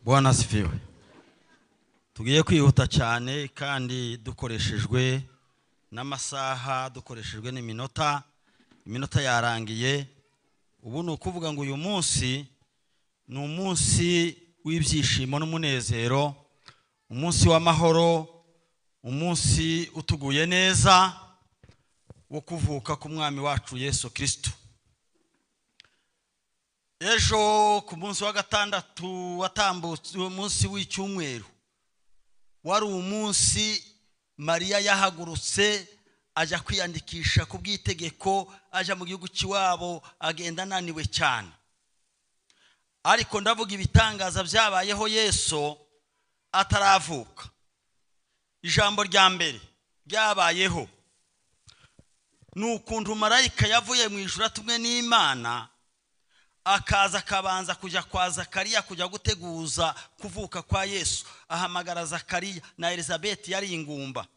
Bwana asifiwe. Tugiye kwihuta cyane kandi dukoreshejwe n'amasaha, dukoreshejwe n'iminota. Iminota yarangiye. Ubu ni ukuvuga ngo uyu munsi ni umunsi w'ibyishimo n'umunezero, umunsi w'amahoro, umunsi utuguye neza wo kuvuka ku mwami wacu Yesu Kristo. Ejo ku munsi wa gatandatu watambutse umunsi w'icyumweru, wari umunsi Mariya yahagurutse aja kwiyandikisha ku bw'itegeko, aja mu gihugu cy'iwabo, agenda ananiwe cyane. Ariko ndavuga ibitangaza byabayeho Yesu ataravuka. Ijambo rya mbere ryabayeho n'ukuntu marayika yavuye mu ijuru atumwe n'Imana, akaza akabanza kujya kwa Zakariya kujya guteguza kuvuka kwa Yesu. Ahamagara Zakariya na Elizabeth yari ingumba.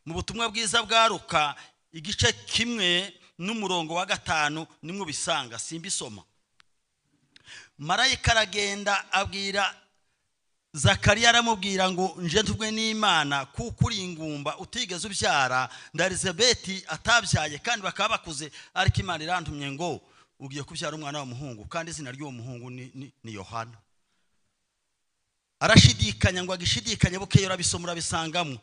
Mu butumwa bwiza bwa Luka igice kimwe n'umurongo wa 5 nimwe bisanga, simbisoma. Marayika aragenda abwira Zakariya, aramubwira ngo nje ntubwe n'Imana kuko uri ingumba utigeze ubyara, na Elizabeth atabyaye kandi bakaba bakuze, ariko Imana irantumye ngo ugiye kubyara umwana w'umuhungu, kandi izina ry'uwo muhungu ni Yohana. Arashidikanya ngo agishidikanye buke yorabisomura bisangamo.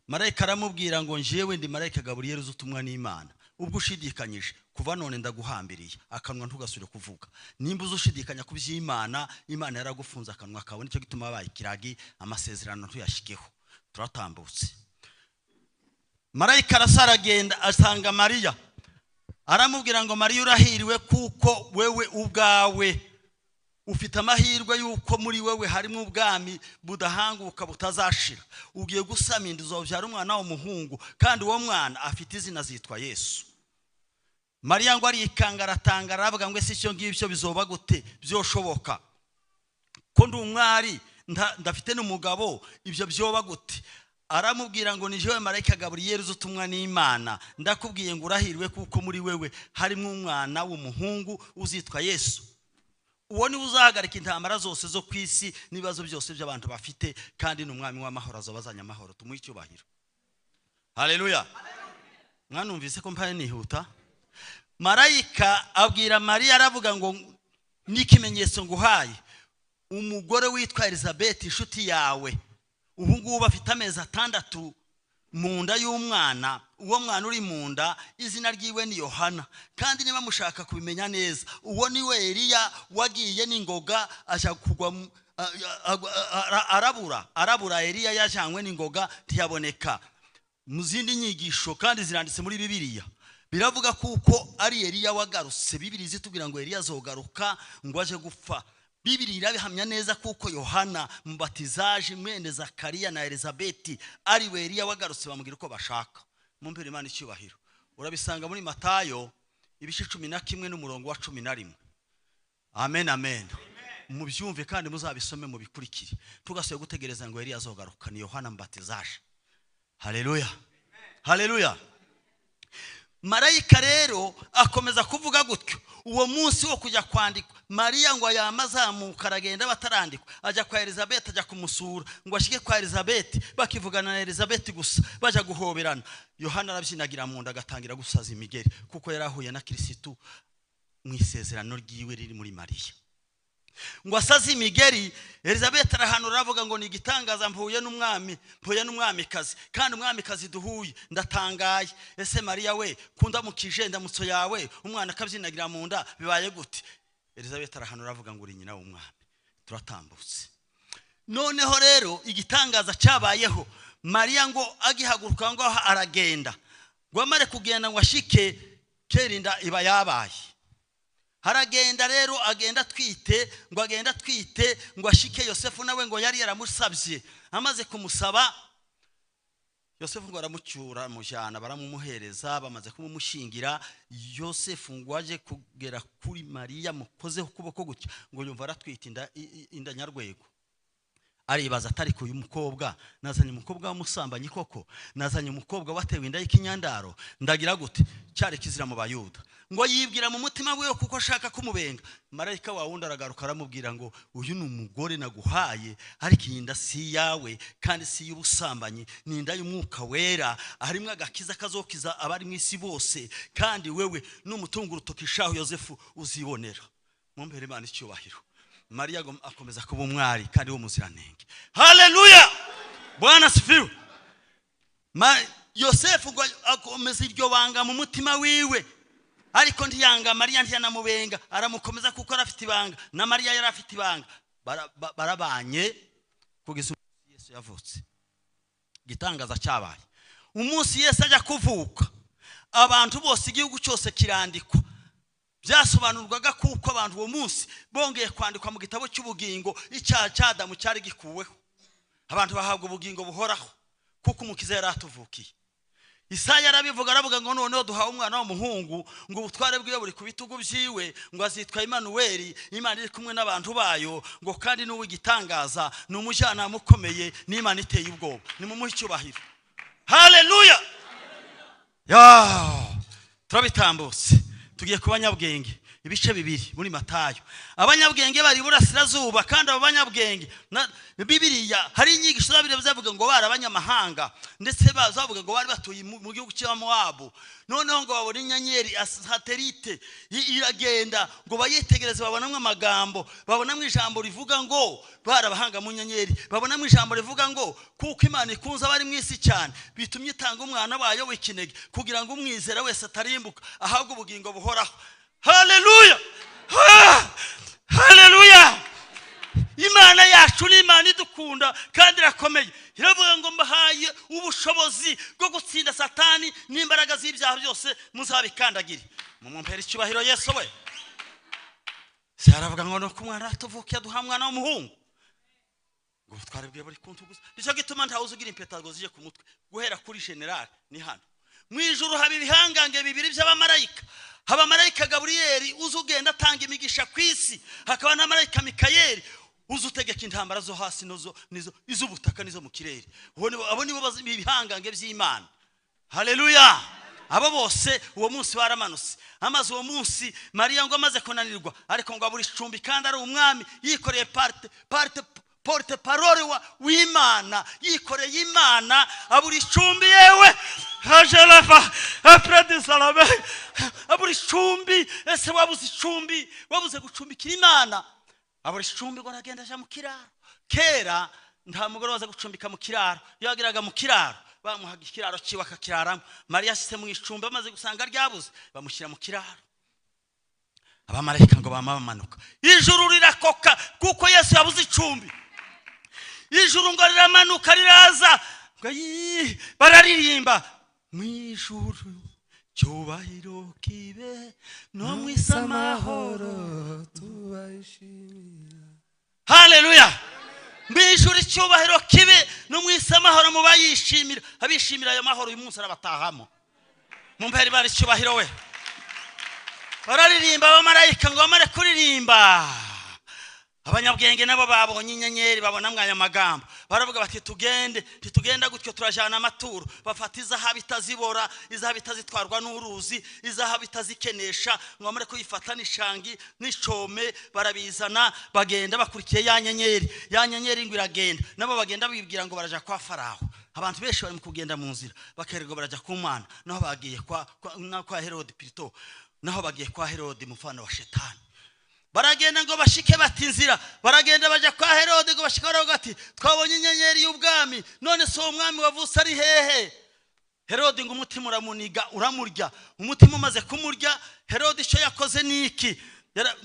Marayika aramubwira ngo njewe ndi marayika Gabriel uzutumwa n'Imana. Ubwo ushidikanyije kuva none ndaguhambiriye akanwa ntugasubire kuvuga. Nimba uzushidikanya ku by'Imana, Imana yaragufunza akanwa kawe, nicyo gituma bayikiragi amasezerano ntuyashikeho. Turatambutse. Marayika arasaragenda asanga Mariya, aramubwira ngo Mariya urahiriwe kuko wewe ubwawe ufite amahirwe yuko muri wewe harimo ubwami budahanguka butazashira. Ugiye gusama inda uzobyara umwana w'umuhungu, kandi uwo mwana afite izina zitwa Yesu. Mariya ngo arikanga aratangara, aravuga ngo ese icyo ngibyo bizoba gute, byoshoboka ko ndi umwari ndafite n'umugabo, ibyo byoba gute? Aramubwira ngo ni jewe marayika Gabriel uzutumwa n'Imana, ndakubwiye ngo urahiriwe kuko muri wewe harimo umwana w'umuhungu uzitwa Yesu. Uwo ni uzahagarika intambara zose zo kwisi n'ibibazo byose by'abantu bafite, kandi n'umwami w'amahoro azobazanya amahoro. Tumuhe icyubahiro. Haleluya. Mwanumvise ko mpaye nihuta? Marayika abwira Mariya, aravuga ngo n'ikimenyetso nguhaye, umugore witwa Elizabeth inshuti yawe ubu ngubu afite amezi 6 mu nda y'umwana. Uwo mwana uri mu nda izina ryiwe ni Yohana, kandi niba mushaka kubimenya neza, uwo ni we Eliya wagiye n'ingoga aja kugwa arabura Eliya yajanywe n'ingoga ntiyaboneka. Mu zindi nyigisho kandi ziranditse muri Bibiliya biravuga kuko ari Eliya wagarutse. Bibiliya zitubwira ngo Eliya azogaruka ngo aje gupfa. Bibiliya irabihamya neza kuko Yohana mubatizaje mwene Zakariya na Elizabeth ari we Eliya wagarutse, bamubwira uko bashaka. Mumpere Imana icyubahiro. Urabisanga muri Matayo ibice 11 n'umurongo wa 11. Amen, amen. Mubyumve kandi muzabisome mu bikurikire. Tugasoye gutegereza ngo Eliya azogaruka, ni Yohana mbatizaje. Haleluya. Haleluya. Marayika rero akomeza kuvuga gutyo. Uwo munsi wo kujya kwandikwa, Mariya ngo yamazamuka aragenda batarandikwa, ajya kwa Elizabeth, ajya kumusura ngo ashike kwa Elizabeth, bakivugana na Elizabeth gusa, baja guhoberana. Yohana arabyinagira mu nda agatangira gusaza imigeri, kuko yarahuye na Kristo mu isezerano ryiwe riri muri Mariya. Ngo asaze imigeri, Elizabeth arahanura avuga ngo ni igitangaza, mpuye n'umwamikazi, kandi umwamikazi duhuye, ndatangaye. Ese Mariya we kunda mukije ndamutso yawe, umwana akabyinagira mu nda, bibaye gute? Elizabeth arahanura avuga ngo uri nyina w'umwami. Turatambutse. Noneho rero igitangaza cyabayeho, Mariya ngo agihaguruka ngo aragenda, ngo amare kugenda ngo ashike kerinda iba yabaye. Haragenda rero agenda twite, ngo agenda twite ngo ashike Yosefu, nawe ngo yari yaramusabye. Amaze kumusaba, Yosefu ngo aramucyura mujana, baramumuhereza. Bamaze kumumushingira, Yosefu ngo aje kugera kuri Mariya mukozeho kuboko gutya, ngo yumva aratwite inda nyarwego. aribaza atari ku uyu mukobwa nazanye umukobwa w'umusambanyi koko, nazanye umukobwa watewe inda y'ikinyandaro, ndagira gute? Cyari kizira mu Bayuda. Ngo yibwira mu mutima wiwe kuko ashaka kumubenga. Marayika wa wundi aragaruka aramubwira ngo uyu ni umugore naguhaye, ariko iyi nda si yawe kandi si y'ubusambanyi, ni inda y'Umwuka Wera, harimo agakiza kazokiza abari mu isi bose, kandi wewe n'umutungo urutoki shaho Yosefu uzibonera. Mumbere Imana icyubahiro. Mariya akomeza kuba umwari kandi w'umuziranenge. Haleluya! Bwana sifiwe. Yosefu ngo akomeza iryo banga mu mutima wiwe, ariko ntiyanga Mariya, ntiyanamubenga, aramukomeza kuko arafite ibanga, na Mariya yari afite ibanga. Barabanye kugeza umunsi Yesu yavutse. Gitangaza cyabaye umunsi Yesu ajya kuvuka, abantu bose igihugu cyose kirandikwa. Byasobanurwaga kuko abantu uwo munsi bongeye kwandikwa mu gitabo cy'ubugingo, icyaha cya Adamu cyari gikuweho, abantu bahabwa ubugingo buhoraho kuko umukiza yari atuvukiye. Isaya arabivuga, aravuga ngo noneho duhawe umwana w'umuhungu, ngo ubutware bwiwe buri ku bitugu byiwe, ngo azitwa Immanueli, Imana iri kumwe n'abantu bayo, ngo kandi n'uw'igitangaza, ni umujyanama ukomeye, n'Imana iteye ubwoba. Ni mu muhe icyubahiro. Haleluya! Turabitambutse tugiye ku banyabwenge, ibice bibiri muri Matayo. Abanyabwenge bari burasirazuba, kandi abanyabwenge Bibiliya hari inyigisho zabire zavuga ngo bari abanyamahanga, ndetse bazavuga ngo bari batuye mu gihugu cya Moabu. Noneho ngo babona inyenyeri satelite iragenda, ngo bayitegereze, babonamwe amagambo, babonamwe ijambo rivuga ngo bari abahanga mu nyenyeri, babonamwe ijambo rivuga ngo kuko Imana ikunze abari mu isi cyane, bitumye itanga umwana wayo w'ikinege, kugira ngo umwizera wese atarimbuka, ahabwe ubugingo buhoraho. Haleluya! Haleluya! Imana yacu ni Imana idukunda kandi irakomeye. Iravuga ngo mbahaye ubushobozi bwo gutsinda Satani n'imbaraga z'ibyaha byose, muzabikandagire. Mumumpera icyubahiro Yesu we. Cyaravuga ngo no kumwana atuvukiye duha mwana w'umuhungu, ngo tware bwe bari kuntuguza. Nicyo gituma ntawe uzugira impeta ngo zije ku mutwe, guhera kuri general ni hano. Mu ijuru haba ibihangange bibiri by'abamarayika. Haba marayika Gaburiyeli uzugenda atanga imigisha ku isi, hakaba na marayika Mikayeli uzutegeka intambara zo hasi nizo izubutaka nizo mu kirere. Abo nibo bihangange by'Imana. Haleluya! Abo bose uwo munsi baramanutse. Amaze uwo munsi Mariya ngo amaze kunanirwa, ariko ngo aburi icumbi, kandi ari umwami yikoreye porte parole w'Imana, yikoreye Imana, aburi icumbi yewe hajelafa apredi salame, aburi icumbi. Ese wabuze icumbi, wabuze gucumbikira Imana, aburi icumbi ngo aragenda aja mu kiraro. Kera nta mugore waza gucumbika mu kiraro, yagiraga mu kiraro bamuhaga ikiraro kiwe akakiraramo. Mariya asise mu icumbi, amaze gusanga ryabuze, bamushyira mu kiraro. Abamarayika ngo bamanuka, ijuru rirakoka kuko Yesu yabuze icumbi. Ijuru ngo riramanuka riraza, ngo bararirimba mu ijuru cyubahiro kibe no mu isi amahoro tubashimira. Haleluya! Mu ijuru icyubahiro kibe no mu isi amahoro mu bayishimira. Abishimira ayo mahoro uyu munsi arabatahamo. Mumpera Imana icyubahiro we. Bararirimba abamarayika ngo bamare kuririmba. Abanyabwenge nabo babonye inyenyeri, babona mwanya magambo, baravuga bati tugenda gutyo turajana amaturo. Bafata izahabu itazibora, izahabu itazitwarwa n'uruzi, izahabu itazikenesha, ngo bamare kuyifata n'ishangi n'icome, barabizana bagenda bakurikiye ya nyenyeri. Ya nyenyeri ngo iragenda, nabo bagenda bibwira ngo baraja kwa Farawo. Abantu benshi bari mu kugenda mu nzira bakerego baraja ku Mana, naho bagiye kwa Herode Pilito, naho bagiye kwa Herode mufano wa Shetani. Baragenda ngo bashike batinzira, baragenda baja kwa Herode ngo bashike baravuga ati twabonye inyenyeri y'ubwami, none so umwami wavutse ari hehe? Herode ngo umutima uramuniga uramurya. Umutima umaze kumurya, Herode icyo yakoze niki?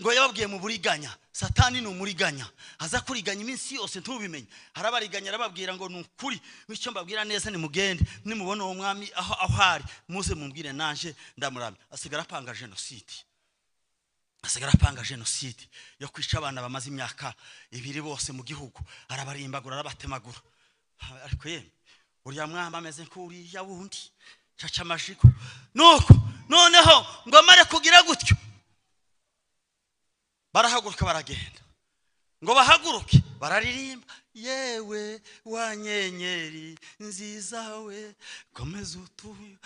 Ngo yababwiye mu buriganya. Satani ni umuriganya, aza kuriganya iminsi yose ntubimenye. Harabariganya arababwira ngo nukuri, icyo mbabwira neza ni mugende, nimubona uwo mwami aho hari muze mumbwire nanje ndamuramya. Asigara apanga genocide. Asigara apanga genocide yo kwica abana bamaze imyaka 2 bose mu gihugu. Arabarimbagura, arabatemagura. Ariko yemwe uriya mwamba ameze nk'uri ya wundi caca amajiko. Nuko noneho ngo amare kugira gutyo, barahaguruka baragenda. ngo bahaguruke bararirimba yewe wa nyenyeri nziza we komeza utuye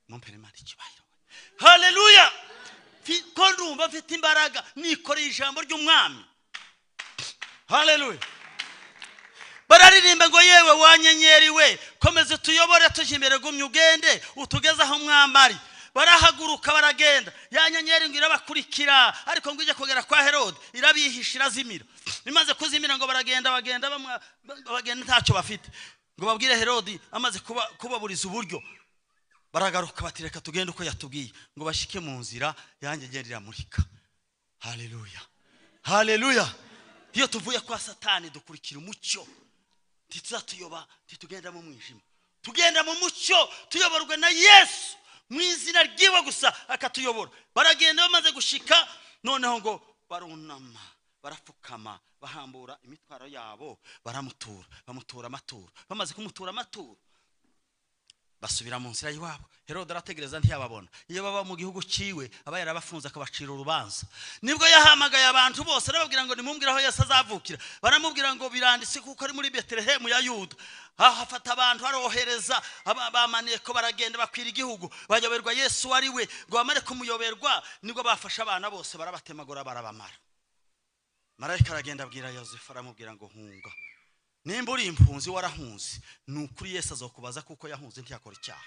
mumpere Imana icyubahiro. Haleluya. Ko ndumva mfite imbaraga nikoreye ijambo ry'umwami. Haleluya. Bararirimba ngo yewe wa nyenyeri we komeza tuyobore tuje imbere gumye ugende utugeza aho mwambari. Barahaguruka baragenda ya nyenyeri ngo irabakurikira ariko ngo ije kugera kwa Herode irabihishira zimira. Imaze kuzimira ngo bagenda ntacyo bafite ngo babwire Herode amaze kubaburiza uburyo. Baragaruka batireka tugende uko yatubwiye ngo bashike mu nzira yanjye ngerira murika. Haleluya. Haleluya. Iyo tuvuye kwa Satani dukurikira umucyo. Tituzatuyoba titugenda mu mwijima. Tugenda mu mucyo tuyoborwe na Yesu. Mu izina ryiwe gusa akatuyobora. Baragenda bamaze gushika noneho ngo barunama barapfukama bahambura imitwaro yabo bamutura amaturo. Bamaze kumutura amaturo basubira mu nzira yiwabo. Herode arategereza ntiyababona. Iyo baba mu gihugu ciwe aba yarabafunze akabacira urubanza. Nibwo yahamagaye abantu bose arababwira ngo nimumbwire aho Yesu azavukira. Baramubwira ngo biranditse kuko ari muri Betelehemu ya Yuda. Hafata abantu arohereza bamaniye ko baragenda bakwira igihugu bayoberwa Yesu ari we ngo bamare kumuyoberwa. Nibwo bafasha abana bose barabatemagura barabamara. Marayika aragenda abwira Yosefu aramubwira ngo hunga. Nimba uri impunzi warahunze nukuri Yesu azokubaza kuko yahunze ntiyakora icyaha.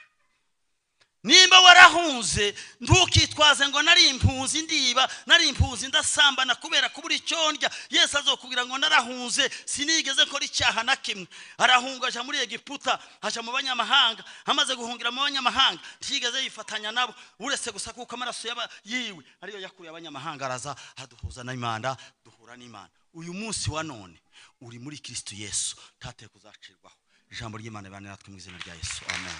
Nimba warahunze ntukitwaze ngo nari impunzi ndiba nari impunzi ndasambana kubera kubura icyo ndya. Yesu azokubwira ngo narahunze sinigeze nkora icyaha na kimwe. Arahunga aja muri Egiputa aja mu banyamahanga. Amaze guhungira mu banyamahanga ntigeze yifatanya nabo uretse gusa kuko amaraso yiwe ariyo yakuriye abanyamahanga araza aduhuza n'Imana duhura n'Imana. Uyu munsi wa none uri muri Kristo Yesu tate kuzacirwaho. Ijambo ry'Imana bane natwe mu izina rya Yesu. Amen.